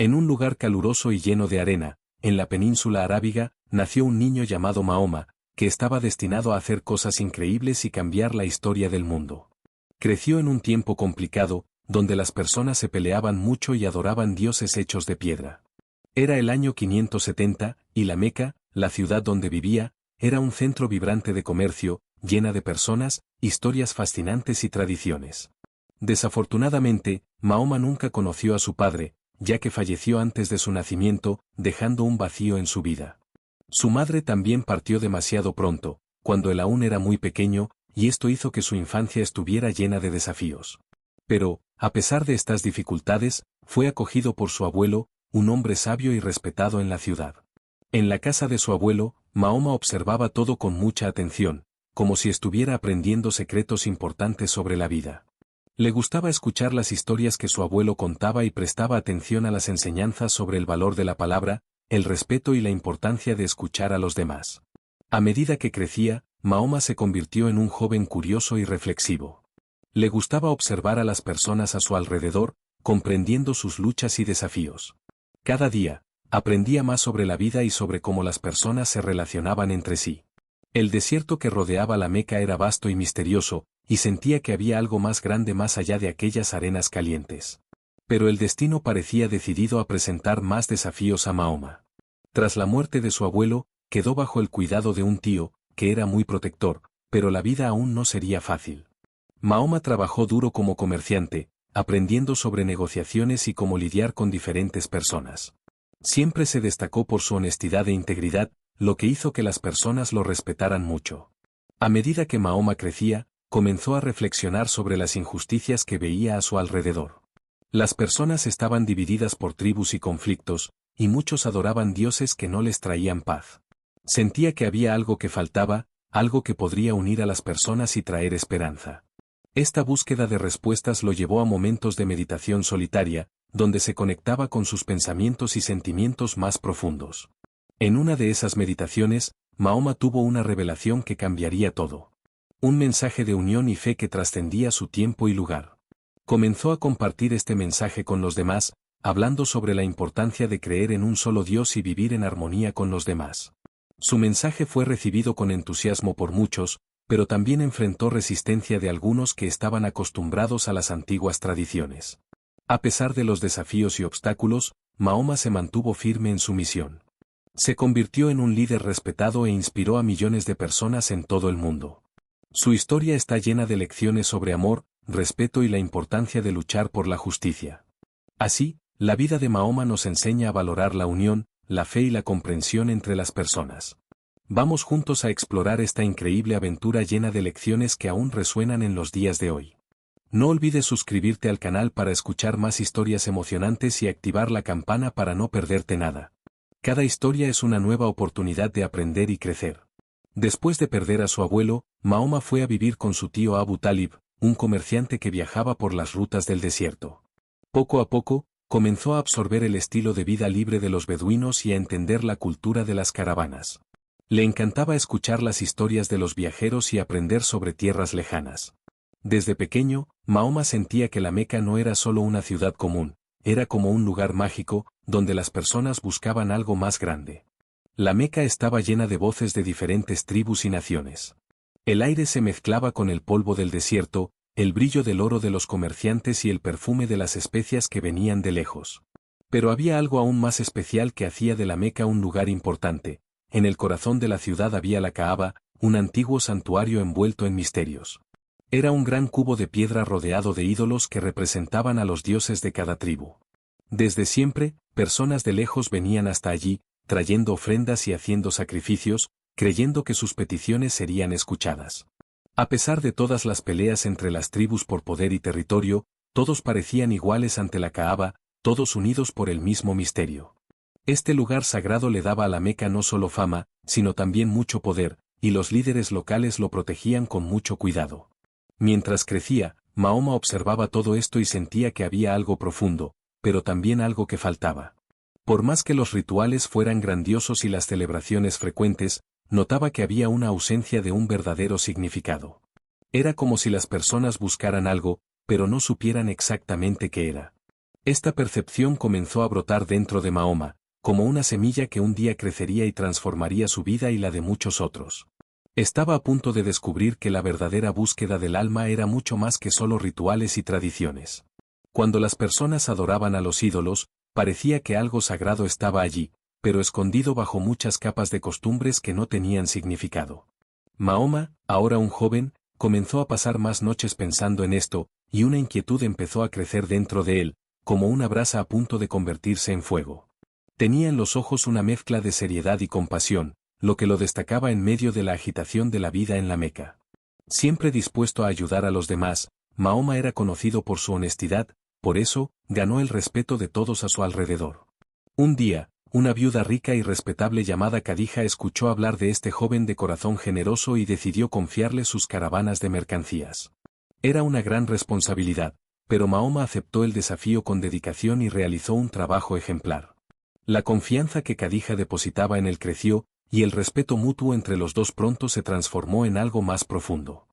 En un lugar caluroso y lleno de arena, en la península arábiga, nació un niño llamado Mahoma, que estaba destinado a hacer cosas increíbles y cambiar la historia del mundo. Creció en un tiempo complicado, donde las personas se peleaban mucho y adoraban dioses hechos de piedra. Era el año 570, y la Meca, la ciudad donde vivía, era un centro vibrante de comercio, llena de personas, historias fascinantes y tradiciones. Desafortunadamente, Mahoma nunca conoció a su padre, ya que falleció antes de su nacimiento, dejando un vacío en su vida. Su madre también partió demasiado pronto, cuando él aún era muy pequeño, y esto hizo que su infancia estuviera llena de desafíos. Pero, a pesar de estas dificultades, fue acogido por su abuelo, un hombre sabio y respetado en la ciudad. En la casa de su abuelo, Mahoma observaba todo con mucha atención, como si estuviera aprendiendo secretos importantes sobre la vida. Le gustaba escuchar las historias que su abuelo contaba y prestaba atención a las enseñanzas sobre el valor de la palabra, el respeto y la importancia de escuchar a los demás. A medida que crecía, Mahoma se convirtió en un joven curioso y reflexivo. Le gustaba observar a las personas a su alrededor, comprendiendo sus luchas y desafíos. Cada día, aprendía más sobre la vida y sobre cómo las personas se relacionaban entre sí. El desierto que rodeaba la Meca era vasto y misterioso, y sentía que había algo más grande más allá de aquellas arenas calientes. Pero el destino parecía decidido a presentar más desafíos a Mahoma. Tras la muerte de su abuelo, quedó bajo el cuidado de un tío, que era muy protector, pero la vida aún no sería fácil. Mahoma trabajó duro como comerciante, aprendiendo sobre negociaciones y cómo lidiar con diferentes personas. Siempre se destacó por su honestidad e integridad, lo que hizo que las personas lo respetaran mucho. A medida que Mahoma crecía, comenzó a reflexionar sobre las injusticias que veía a su alrededor. Las personas estaban divididas por tribus y conflictos, y muchos adoraban dioses que no les traían paz. Sentía que había algo que faltaba, algo que podría unir a las personas y traer esperanza. Esta búsqueda de respuestas lo llevó a momentos de meditación solitaria, donde se conectaba con sus pensamientos y sentimientos más profundos. En una de esas meditaciones, Mahoma tuvo una revelación que cambiaría todo. Un mensaje de unión y fe que trascendía su tiempo y lugar. Comenzó a compartir este mensaje con los demás, hablando sobre la importancia de creer en un solo Dios y vivir en armonía con los demás. Su mensaje fue recibido con entusiasmo por muchos, pero también enfrentó resistencia de algunos que estaban acostumbrados a las antiguas tradiciones. A pesar de los desafíos y obstáculos, Mahoma se mantuvo firme en su misión. Se convirtió en un líder respetado e inspiró a millones de personas en todo el mundo. Su historia está llena de lecciones sobre amor, respeto y la importancia de luchar por la justicia. Así, la vida de Mahoma nos enseña a valorar la unión, la fe y la comprensión entre las personas. Vamos juntos a explorar esta increíble aventura llena de lecciones que aún resuenan en los días de hoy. No olvides suscribirte al canal para escuchar más historias emocionantes y activar la campana para no perderte nada. Cada historia es una nueva oportunidad de aprender y crecer. Después de perder a su abuelo, Mahoma fue a vivir con su tío Abu Talib, un comerciante que viajaba por las rutas del desierto. Poco a poco, comenzó a absorber el estilo de vida libre de los beduinos y a entender la cultura de las caravanas. Le encantaba escuchar las historias de los viajeros y aprender sobre tierras lejanas. Desde pequeño, Mahoma sentía que la Meca no era solo una ciudad común, era como un lugar mágico, donde las personas buscaban algo más grande. La Meca estaba llena de voces de diferentes tribus y naciones. El aire se mezclaba con el polvo del desierto, el brillo del oro de los comerciantes y el perfume de las especias que venían de lejos. Pero había algo aún más especial que hacía de la Meca un lugar importante. En el corazón de la ciudad había la Kaaba, un antiguo santuario envuelto en misterios. Era un gran cubo de piedra rodeado de ídolos que representaban a los dioses de cada tribu. Desde siempre, personas de lejos venían hasta allí, trayendo ofrendas y haciendo sacrificios, creyendo que sus peticiones serían escuchadas. A pesar de todas las peleas entre las tribus por poder y territorio, todos parecían iguales ante la Kaaba, todos unidos por el mismo misterio. Este lugar sagrado le daba a la Meca no solo fama, sino también mucho poder, y los líderes locales lo protegían con mucho cuidado. Mientras crecía, Mahoma observaba todo esto y sentía que había algo profundo, pero también algo que faltaba. Por más que los rituales fueran grandiosos y las celebraciones frecuentes, notaba que había una ausencia de un verdadero significado. Era como si las personas buscaran algo, pero no supieran exactamente qué era. Esta percepción comenzó a brotar dentro de Mahoma, como una semilla que un día crecería y transformaría su vida y la de muchos otros. Estaba a punto de descubrir que la verdadera búsqueda del alma era mucho más que solo rituales y tradiciones. Cuando las personas adoraban a los ídolos, parecía que algo sagrado estaba allí, pero escondido bajo muchas capas de costumbres que no tenían significado. Mahoma, ahora un joven, comenzó a pasar más noches pensando en esto, y una inquietud empezó a crecer dentro de él, como una brasa a punto de convertirse en fuego. Tenía en los ojos una mezcla de seriedad y compasión, lo que lo destacaba en medio de la agitación de la vida en la Meca. Siempre dispuesto a ayudar a los demás, Mahoma era conocido por su honestidad, por eso, ganó el respeto de todos a su alrededor. Un día, una viuda rica y respetable llamada Khadija escuchó hablar de este joven de corazón generoso y decidió confiarle sus caravanas de mercancías. Era una gran responsabilidad, pero Mahoma aceptó el desafío con dedicación y realizó un trabajo ejemplar. La confianza que Khadija depositaba en él creció, y el respeto mutuo entre los dos pronto se transformó en algo más profundo.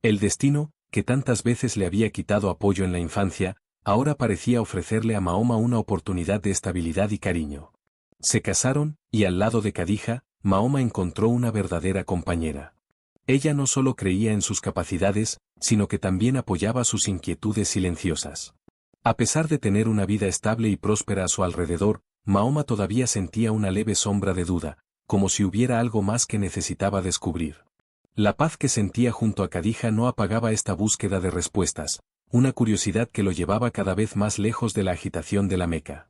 El destino, que tantas veces le había quitado apoyo en la infancia, ahora parecía ofrecerle a Mahoma una oportunidad de estabilidad y cariño. Se casaron, y al lado de Khadija, Mahoma encontró una verdadera compañera. Ella no solo creía en sus capacidades, sino que también apoyaba sus inquietudes silenciosas. A pesar de tener una vida estable y próspera a su alrededor, Mahoma todavía sentía una leve sombra de duda, como si hubiera algo más que necesitaba descubrir. La paz que sentía junto a Khadija no apagaba esta búsqueda de respuestas, una curiosidad que lo llevaba cada vez más lejos de la agitación de la Meca.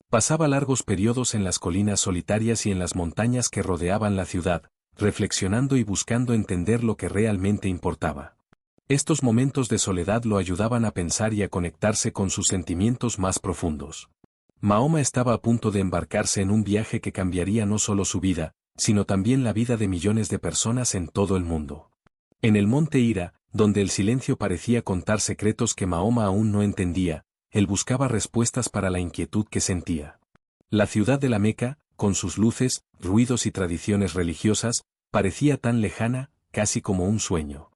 Pasaba largos periodos en las colinas solitarias y en las montañas que rodeaban la ciudad, reflexionando y buscando entender lo que realmente importaba. Estos momentos de soledad lo ayudaban a pensar y a conectarse con sus sentimientos más profundos. Mahoma estaba a punto de embarcarse en un viaje que cambiaría no solo su vida, sino también la vida de millones de personas en todo el mundo. En el monte Hira, donde el silencio parecía contar secretos que Mahoma aún no entendía, él buscaba respuestas para la inquietud que sentía. La ciudad de la Meca, con sus luces, ruidos y tradiciones religiosas, parecía tan lejana, casi como un sueño.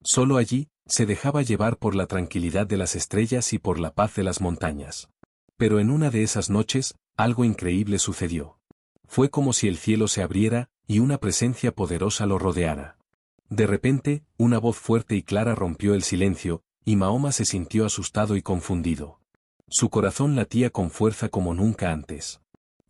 Solo allí, se dejaba llevar por la tranquilidad de las estrellas y por la paz de las montañas. Pero en una de esas noches, algo increíble sucedió. Fue como si el cielo se abriera, y una presencia poderosa lo rodeara. De repente, una voz fuerte y clara rompió el silencio, y Mahoma se sintió asustado y confundido. Su corazón latía con fuerza como nunca antes.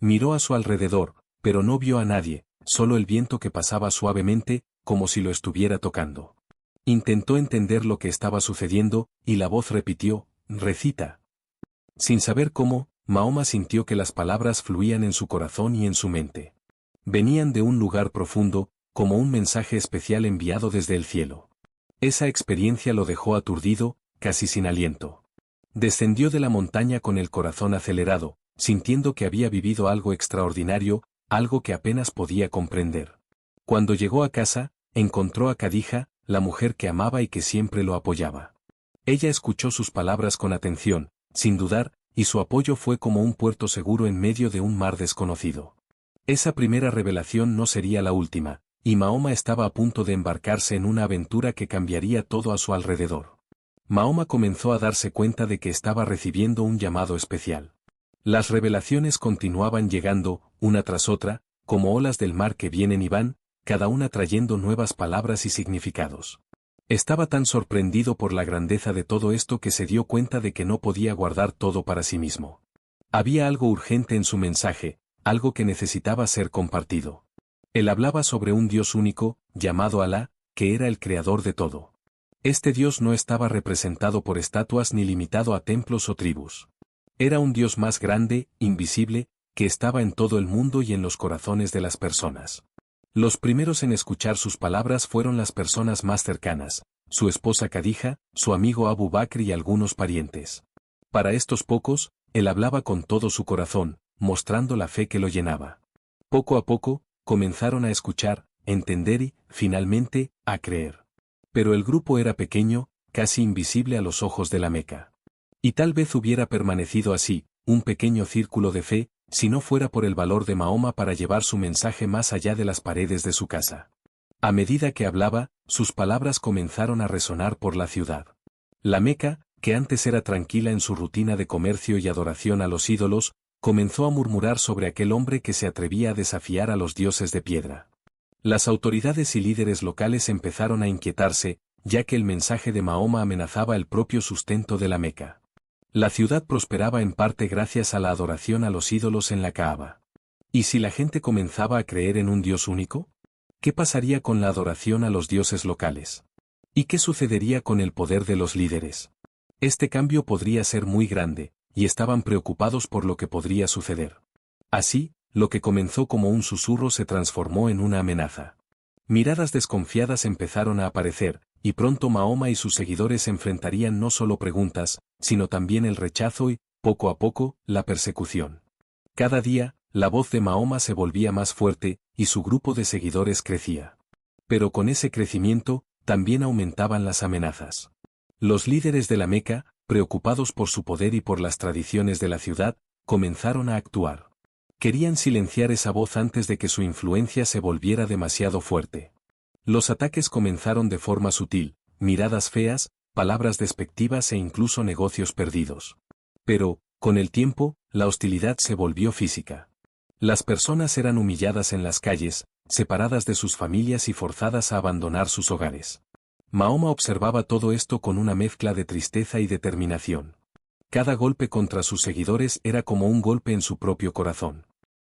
Miró a su alrededor, pero no vio a nadie, solo el viento que pasaba suavemente, como si lo estuviera tocando. Intentó entender lo que estaba sucediendo, y la voz repitió, «Recita». Sin saber cómo, Mahoma sintió que las palabras fluían en su corazón y en su mente. Venían de un lugar profundo, como un mensaje especial enviado desde el cielo. Esa experiencia lo dejó aturdido, casi sin aliento. Descendió de la montaña con el corazón acelerado, sintiendo que había vivido algo extraordinario, algo que apenas podía comprender. Cuando llegó a casa, encontró a Khadija, la mujer que amaba y que siempre lo apoyaba. Ella escuchó sus palabras con atención, sin dudar, y su apoyo fue como un puerto seguro en medio de un mar desconocido. Esa primera revelación no sería la última, y Mahoma estaba a punto de embarcarse en una aventura que cambiaría todo a su alrededor. Mahoma comenzó a darse cuenta de que estaba recibiendo un llamado especial. Las revelaciones continuaban llegando, una tras otra, como olas del mar que vienen y van, cada una trayendo nuevas palabras y significados. Estaba tan sorprendido por la grandeza de todo esto que se dio cuenta de que no podía guardar todo para sí mismo. Había algo urgente en su mensaje, algo que necesitaba ser compartido. Él hablaba sobre un Dios único, llamado Alá, que era el creador de todo. Este Dios no estaba representado por estatuas ni limitado a templos o tribus. Era un Dios más grande, invisible, que estaba en todo el mundo y en los corazones de las personas. Los primeros en escuchar sus palabras fueron las personas más cercanas, su esposa Khadija, su amigo Abu Bakr y algunos parientes. Para estos pocos, él hablaba con todo su corazón, mostrando la fe que lo llenaba. Poco a poco, comenzaron a escuchar, entender y, finalmente, a creer. Pero el grupo era pequeño, casi invisible a los ojos de la Meca. Y tal vez hubiera permanecido así, un pequeño círculo de fe, si no fuera por el valor de Mahoma para llevar su mensaje más allá de las paredes de su casa. A medida que hablaba, sus palabras comenzaron a resonar por la ciudad. La Meca, que antes era tranquila en su rutina de comercio y adoración a los ídolos, comenzó a murmurar sobre aquel hombre que se atrevía a desafiar a los dioses de piedra. Las autoridades y líderes locales empezaron a inquietarse, ya que el mensaje de Mahoma amenazaba el propio sustento de la Meca. La ciudad prosperaba en parte gracias a la adoración a los ídolos en la Kaaba. ¿Y si la gente comenzaba a creer en un Dios único? ¿Qué pasaría con la adoración a los dioses locales? ¿Y qué sucedería con el poder de los líderes? Este cambio podría ser muy grande, y estaban preocupados por lo que podría suceder. Así, lo que comenzó como un susurro se transformó en una amenaza. Miradas desconfiadas empezaron a aparecer, y pronto Mahoma y sus seguidores enfrentarían no solo preguntas, sino también el rechazo y, poco a poco, la persecución. Cada día, la voz de Mahoma se volvía más fuerte, y su grupo de seguidores crecía. Pero con ese crecimiento, también aumentaban las amenazas. Los líderes de la Meca, preocupados por su poder y por las tradiciones de la ciudad, comenzaron a actuar. Querían silenciar esa voz antes de que su influencia se volviera demasiado fuerte. Los ataques comenzaron de forma sutil, miradas feas, palabras despectivas e incluso negocios perdidos. Pero, con el tiempo, la hostilidad se volvió física. Las personas eran humilladas en las calles, separadas de sus familias y forzadas a abandonar sus hogares. Mahoma observaba todo esto con una mezcla de tristeza y determinación. Cada golpe contra sus seguidores era como un golpe en su propio corazón.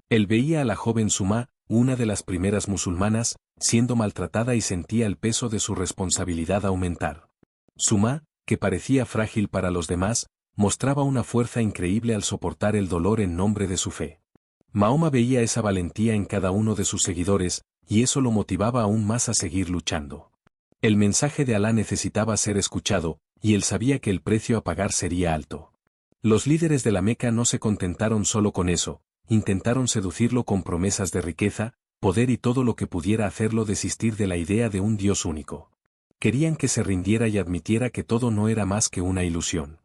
Él veía a la joven Sumá, una de las primeras musulmanas, siendo maltratada y sentía el peso de su responsabilidad aumentar. Sumá, que parecía frágil para los demás, mostraba una fuerza increíble al soportar el dolor en nombre de su fe. Mahoma veía esa valentía en cada uno de sus seguidores, y eso lo motivaba aún más a seguir luchando. El mensaje de Alá necesitaba ser escuchado, y él sabía que el precio a pagar sería alto. Los líderes de la Meca no se contentaron solo con eso, intentaron seducirlo con promesas de riqueza, poder y todo lo que pudiera hacerlo desistir de la idea de un Dios único. Querían que se rindiera y admitiera que todo no era más que una ilusión.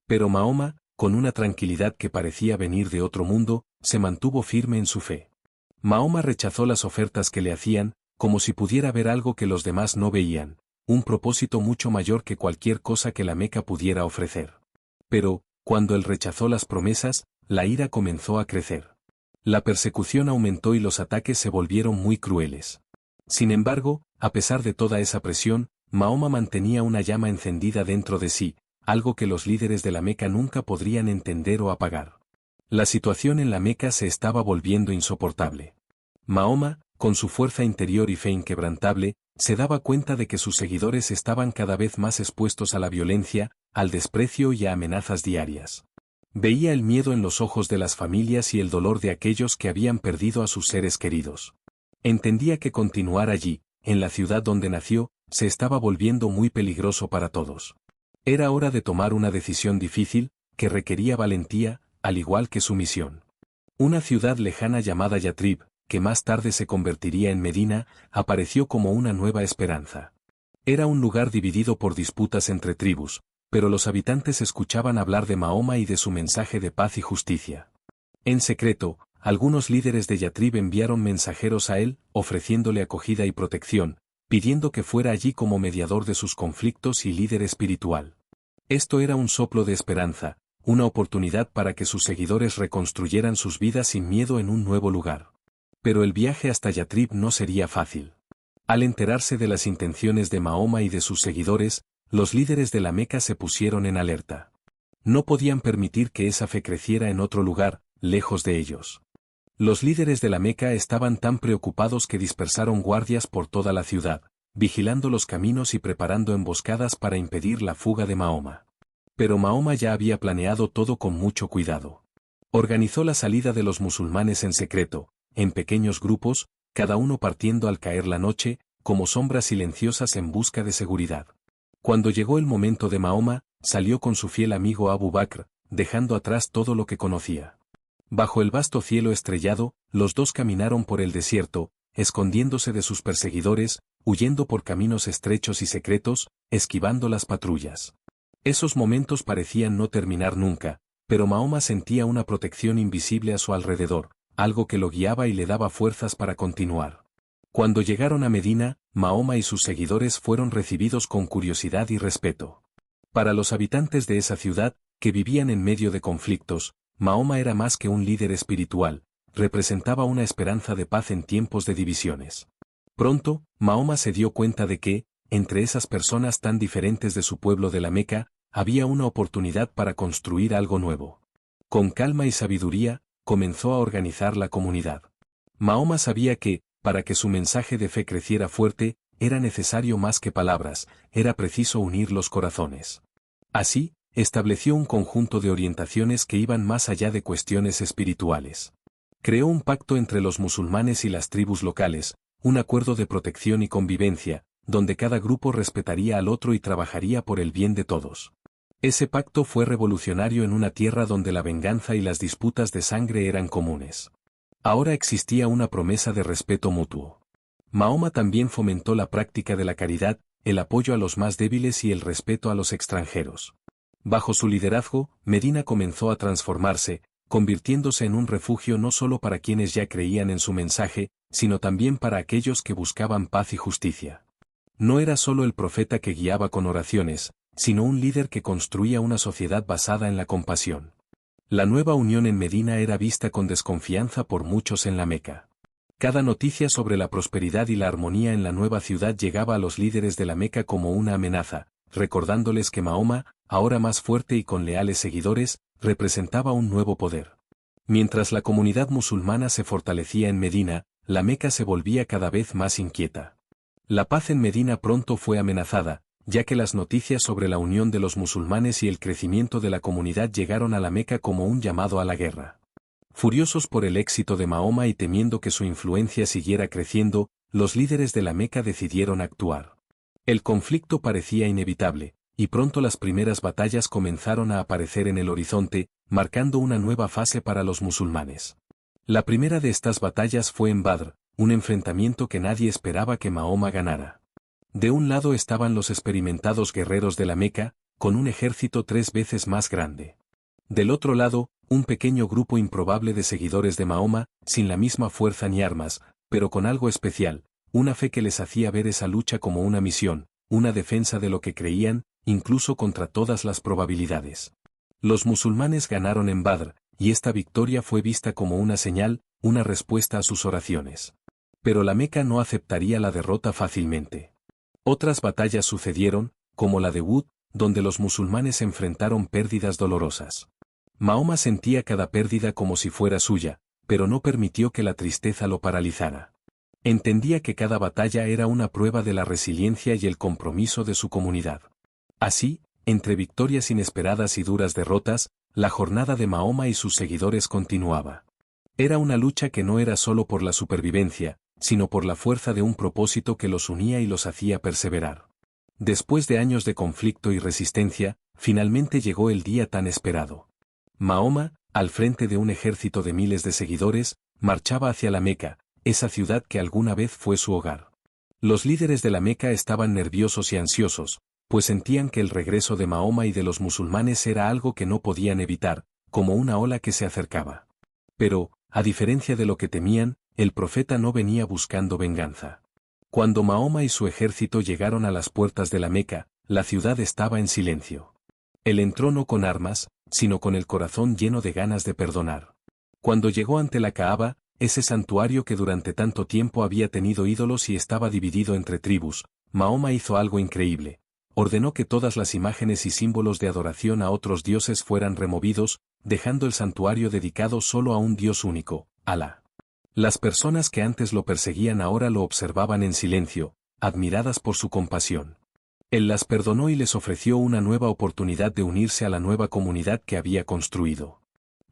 Pero Mahoma, con una tranquilidad que parecía venir de otro mundo, se mantuvo firme en su fe. Mahoma rechazó las ofertas que le hacían, como si pudiera ver algo que los demás no veían, un propósito mucho mayor que cualquier cosa que la Meca pudiera ofrecer. Pero, cuando él rechazó las promesas, la ira comenzó a crecer. La persecución aumentó y los ataques se volvieron muy crueles. Sin embargo, a pesar de toda esa presión, Mahoma mantenía una llama encendida dentro de sí, algo que los líderes de la Meca nunca podrían entender o apagar. La situación en la Meca se estaba volviendo insoportable. Mahoma, con su fuerza interior y fe inquebrantable, se daba cuenta de que sus seguidores estaban cada vez más expuestos a la violencia, al desprecio y a amenazas diarias. Veía el miedo en los ojos de las familias y el dolor de aquellos que habían perdido a sus seres queridos. Entendía que continuar allí, en la ciudad donde nació, se estaba volviendo muy peligroso para todos. Era hora de tomar una decisión difícil, que requería valentía, al igual que su misión. Una ciudad lejana llamada Yatrib, que más tarde se convertiría en Medina, apareció como una nueva esperanza. Era un lugar dividido por disputas entre tribus, pero los habitantes escuchaban hablar de Mahoma y de su mensaje de paz y justicia. En secreto, algunos líderes de Yatrib enviaron mensajeros a él, ofreciéndole acogida y protección, pidiendo que fuera allí como mediador de sus conflictos y líder espiritual. Esto era un soplo de esperanza, una oportunidad para que sus seguidores reconstruyeran sus vidas sin miedo en un nuevo lugar. Pero el viaje hasta Yatrib no sería fácil. Al enterarse de las intenciones de Mahoma y de sus seguidores, los líderes de la Meca se pusieron en alerta. No podían permitir que esa fe creciera en otro lugar, lejos de ellos. Los líderes de la Meca estaban tan preocupados que dispersaron guardias por toda la ciudad, vigilando los caminos y preparando emboscadas para impedir la fuga de Mahoma. Pero Mahoma ya había planeado todo con mucho cuidado. Organizó la salida de los musulmanes en secreto, en pequeños grupos, cada uno partiendo al caer la noche, como sombras silenciosas en busca de seguridad. Cuando llegó el momento de Mahoma, salió con su fiel amigo Abu Bakr, dejando atrás todo lo que conocía. Bajo el vasto cielo estrellado, los dos caminaron por el desierto, escondiéndose de sus perseguidores, huyendo por caminos estrechos y secretos, esquivando las patrullas. Esos momentos parecían no terminar nunca, pero Mahoma sentía una protección invisible a su alrededor, algo que lo guiaba y le daba fuerzas para continuar. Cuando llegaron a Medina, Mahoma y sus seguidores fueron recibidos con curiosidad y respeto. Para los habitantes de esa ciudad, que vivían en medio de conflictos, Mahoma era más que un líder espiritual, representaba una esperanza de paz en tiempos de divisiones. Pronto, Mahoma se dio cuenta de que, entre esas personas tan diferentes de su pueblo de la Meca, había una oportunidad para construir algo nuevo. Con calma y sabiduría, comenzó a organizar la comunidad. Mahoma sabía que, para que su mensaje de fe creciera fuerte, era necesario más que palabras, era preciso unir los corazones. Así, estableció un conjunto de orientaciones que iban más allá de cuestiones espirituales. Creó un pacto entre los musulmanes y las tribus locales, un acuerdo de protección y convivencia, donde cada grupo respetaría al otro y trabajaría por el bien de todos. Ese pacto fue revolucionario en una tierra donde la venganza y las disputas de sangre eran comunes. Ahora existía una promesa de respeto mutuo. Mahoma también fomentó la práctica de la caridad, el apoyo a los más débiles y el respeto a los extranjeros. Bajo su liderazgo, Medina comenzó a transformarse, convirtiéndose en un refugio no solo para quienes ya creían en su mensaje, sino también para aquellos que buscaban paz y justicia. No era solo el profeta que guiaba con oraciones, sino un líder que construía una sociedad basada en la compasión. La nueva unión en Medina era vista con desconfianza por muchos en la Meca. Cada noticia sobre la prosperidad y la armonía en la nueva ciudad llegaba a los líderes de la Meca como una amenaza, recordándoles que Mahoma, ahora más fuerte y con leales seguidores, representaba un nuevo poder. Mientras la comunidad musulmana se fortalecía en Medina, la Meca se volvía cada vez más inquieta. La paz en Medina pronto fue amenazada, ya que las noticias sobre la unión de los musulmanes y el crecimiento de la comunidad llegaron a la Meca como un llamado a la guerra. Furiosos por el éxito de Mahoma y temiendo que su influencia siguiera creciendo, los líderes de la Meca decidieron actuar. El conflicto parecía inevitable, y pronto las primeras batallas comenzaron a aparecer en el horizonte, marcando una nueva fase para los musulmanes. La primera de estas batallas fue en Badr, un enfrentamiento que nadie esperaba que Mahoma ganara. De un lado estaban los experimentados guerreros de la Meca, con un ejército 3 veces más grande. Del otro lado, un pequeño grupo improbable de seguidores de Mahoma, sin la misma fuerza ni armas, pero con algo especial, una fe que les hacía ver esa lucha como una misión, una defensa de lo que creían, incluso contra todas las probabilidades. Los musulmanes ganaron en Badr, y esta victoria fue vista como una señal, una respuesta a sus oraciones. Pero la Meca no aceptaría la derrota fácilmente. Otras batallas sucedieron, como la de Uhud, donde los musulmanes enfrentaron pérdidas dolorosas. Mahoma sentía cada pérdida como si fuera suya, pero no permitió que la tristeza lo paralizara. Entendía que cada batalla era una prueba de la resiliencia y el compromiso de su comunidad. Así, entre victorias inesperadas y duras derrotas, la jornada de Mahoma y sus seguidores continuaba. Era una lucha que no era solo por la supervivencia, sino por la fuerza de un propósito que los unía y los hacía perseverar. Después de años de conflicto y resistencia, finalmente llegó el día tan esperado. Mahoma, al frente de un ejército de miles de seguidores, marchaba hacia la Meca, esa ciudad que alguna vez fue su hogar. Los líderes de la Meca estaban nerviosos y ansiosos, pues sentían que el regreso de Mahoma y de los musulmanes era algo que no podían evitar, como una ola que se acercaba. Pero, a diferencia de lo que temían, el profeta no venía buscando venganza. Cuando Mahoma y su ejército llegaron a las puertas de la Meca, la ciudad estaba en silencio. Él entró no con armas, sino con el corazón lleno de ganas de perdonar. Cuando llegó ante la Kaaba, ese santuario que durante tanto tiempo había tenido ídolos y estaba dividido entre tribus, Mahoma hizo algo increíble. Ordenó que todas las imágenes y símbolos de adoración a otros dioses fueran removidos, dejando el santuario dedicado solo a un Dios único, Alá. Las personas que antes lo perseguían ahora lo observaban en silencio, admiradas por su compasión. Él las perdonó y les ofreció una nueva oportunidad de unirse a la nueva comunidad que había construido.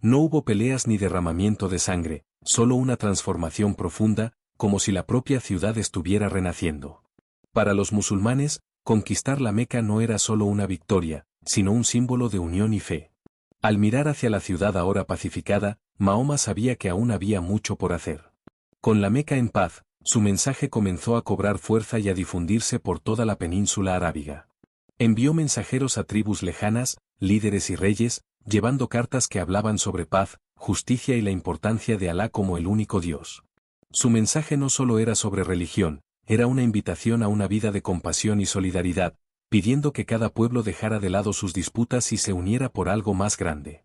No hubo peleas ni derramamiento de sangre, solo una transformación profunda, como si la propia ciudad estuviera renaciendo. Para los musulmanes, conquistar la Meca no era solo una victoria, sino un símbolo de unión y fe. Al mirar hacia la ciudad ahora pacificada, Mahoma sabía que aún había mucho por hacer. Con la Meca en paz, su mensaje comenzó a cobrar fuerza y a difundirse por toda la península arábiga. Envió mensajeros a tribus lejanas, líderes y reyes, llevando cartas que hablaban sobre paz, justicia y la importancia de Alá como el único Dios. Su mensaje no solo era sobre religión, era una invitación a una vida de compasión y solidaridad, pidiendo que cada pueblo dejara de lado sus disputas y se uniera por algo más grande.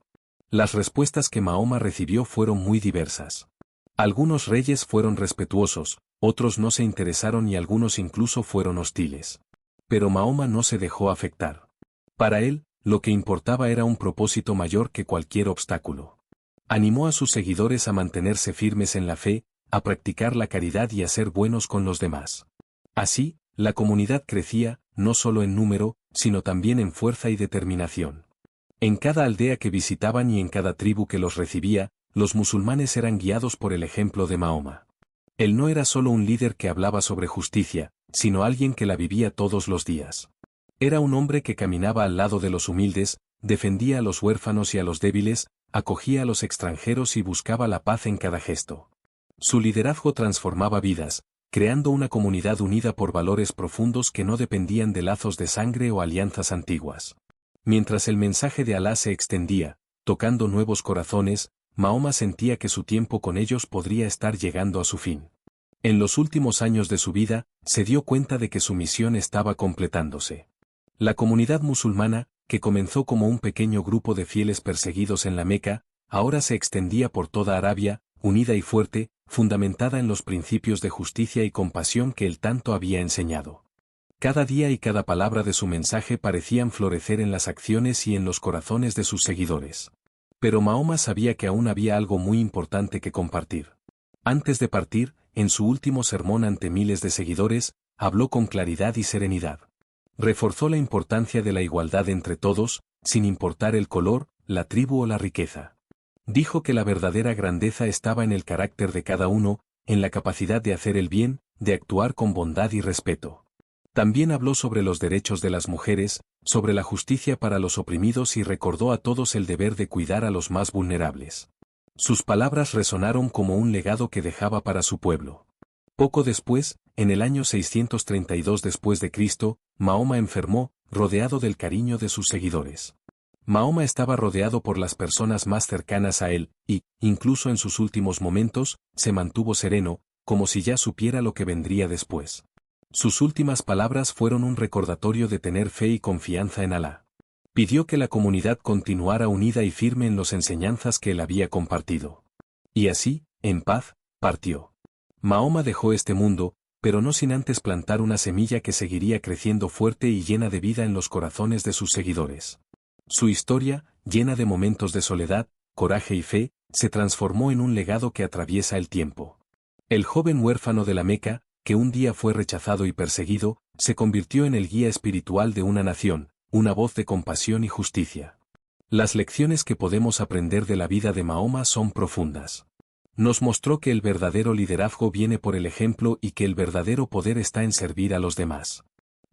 Las respuestas que Mahoma recibió fueron muy diversas. Algunos reyes fueron respetuosos, otros no se interesaron y algunos incluso fueron hostiles. Pero Mahoma no se dejó afectar. Para él, lo que importaba era un propósito mayor que cualquier obstáculo. Animó a sus seguidores a mantenerse firmes en la fe, a practicar la caridad y a ser buenos con los demás. Así, la comunidad crecía, no solo en número, sino también en fuerza y determinación. En cada aldea que visitaban y en cada tribu que los recibía, los musulmanes eran guiados por el ejemplo de Mahoma. Él no era solo un líder que hablaba sobre justicia, sino alguien que la vivía todos los días. Era un hombre que caminaba al lado de los humildes, defendía a los huérfanos y a los débiles, acogía a los extranjeros y buscaba la paz en cada gesto. Su liderazgo transformaba vidas, creando una comunidad unida por valores profundos que no dependían de lazos de sangre o alianzas antiguas. Mientras el mensaje de Alá se extendía, tocando nuevos corazones, Mahoma sentía que su tiempo con ellos podría estar llegando a su fin. En los últimos años de su vida, se dio cuenta de que su misión estaba completándose. La comunidad musulmana, que comenzó como un pequeño grupo de fieles perseguidos en la Meca, ahora se extendía por toda Arabia, unida y fuerte, fundamentada en los principios de justicia y compasión que él tanto había enseñado. Cada día y cada palabra de su mensaje parecían florecer en las acciones y en los corazones de sus seguidores. Pero Mahoma sabía que aún había algo muy importante que compartir. Antes de partir, en su último sermón ante miles de seguidores, habló con claridad y serenidad. Reforzó la importancia de la igualdad entre todos, sin importar el color, la tribu o la riqueza. Dijo que la verdadera grandeza estaba en el carácter de cada uno, en la capacidad de hacer el bien, de actuar con bondad y respeto. También habló sobre los derechos de las mujeres, sobre la justicia para los oprimidos y recordó a todos el deber de cuidar a los más vulnerables. Sus palabras resonaron como un legado que dejaba para su pueblo. Poco después, en el año 632 después de Cristo, Mahoma enfermó, rodeado del cariño de sus seguidores. Mahoma estaba rodeado por las personas más cercanas a él, y, incluso en sus últimos momentos, se mantuvo sereno, como si ya supiera lo que vendría después. Sus últimas palabras fueron un recordatorio de tener fe y confianza en Alá. Pidió que la comunidad continuara unida y firme en las enseñanzas que él había compartido. Y así, en paz, partió. Mahoma dejó este mundo, pero no sin antes plantar una semilla que seguiría creciendo fuerte y llena de vida en los corazones de sus seguidores. Su historia, llena de momentos de soledad, coraje y fe, se transformó en un legado que atraviesa el tiempo. El joven huérfano de la Meca, que un día fue rechazado y perseguido, se convirtió en el guía espiritual de una nación, una voz de compasión y justicia. Las lecciones que podemos aprender de la vida de Mahoma son profundas. Nos mostró que el verdadero liderazgo viene por el ejemplo y que el verdadero poder está en servir a los demás.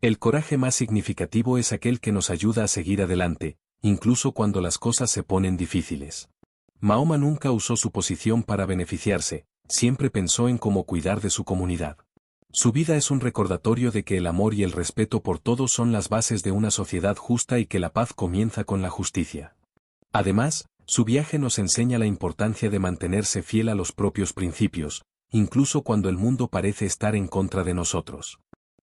El coraje más significativo es aquel que nos ayuda a seguir adelante, incluso cuando las cosas se ponen difíciles. Mahoma nunca usó su posición para beneficiarse, siempre pensó en cómo cuidar de su comunidad. Su vida es un recordatorio de que el amor y el respeto por todos son las bases de una sociedad justa y que la paz comienza con la justicia. Además, su viaje nos enseña la importancia de mantenerse fiel a los propios principios, incluso cuando el mundo parece estar en contra de nosotros.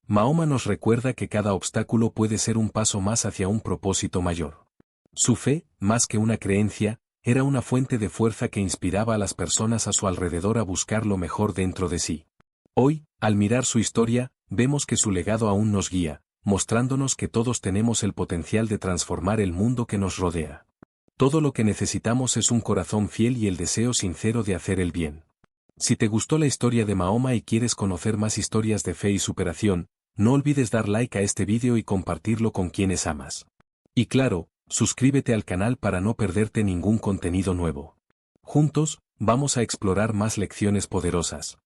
Mahoma nos recuerda que cada obstáculo puede ser un paso más hacia un propósito mayor. Su fe, más que una creencia, era una fuente de fuerza que inspiraba a las personas a su alrededor a buscar lo mejor dentro de sí. Hoy, al mirar su historia, vemos que su legado aún nos guía, mostrándonos que todos tenemos el potencial de transformar el mundo que nos rodea. Todo lo que necesitamos es un corazón fiel y el deseo sincero de hacer el bien. Si te gustó la historia de Mahoma y quieres conocer más historias de fe y superación, no olvides dar like a este vídeo y compartirlo con quienes amas. Y claro, suscríbete al canal para no perderte ningún contenido nuevo. Juntos, vamos a explorar más lecciones poderosas.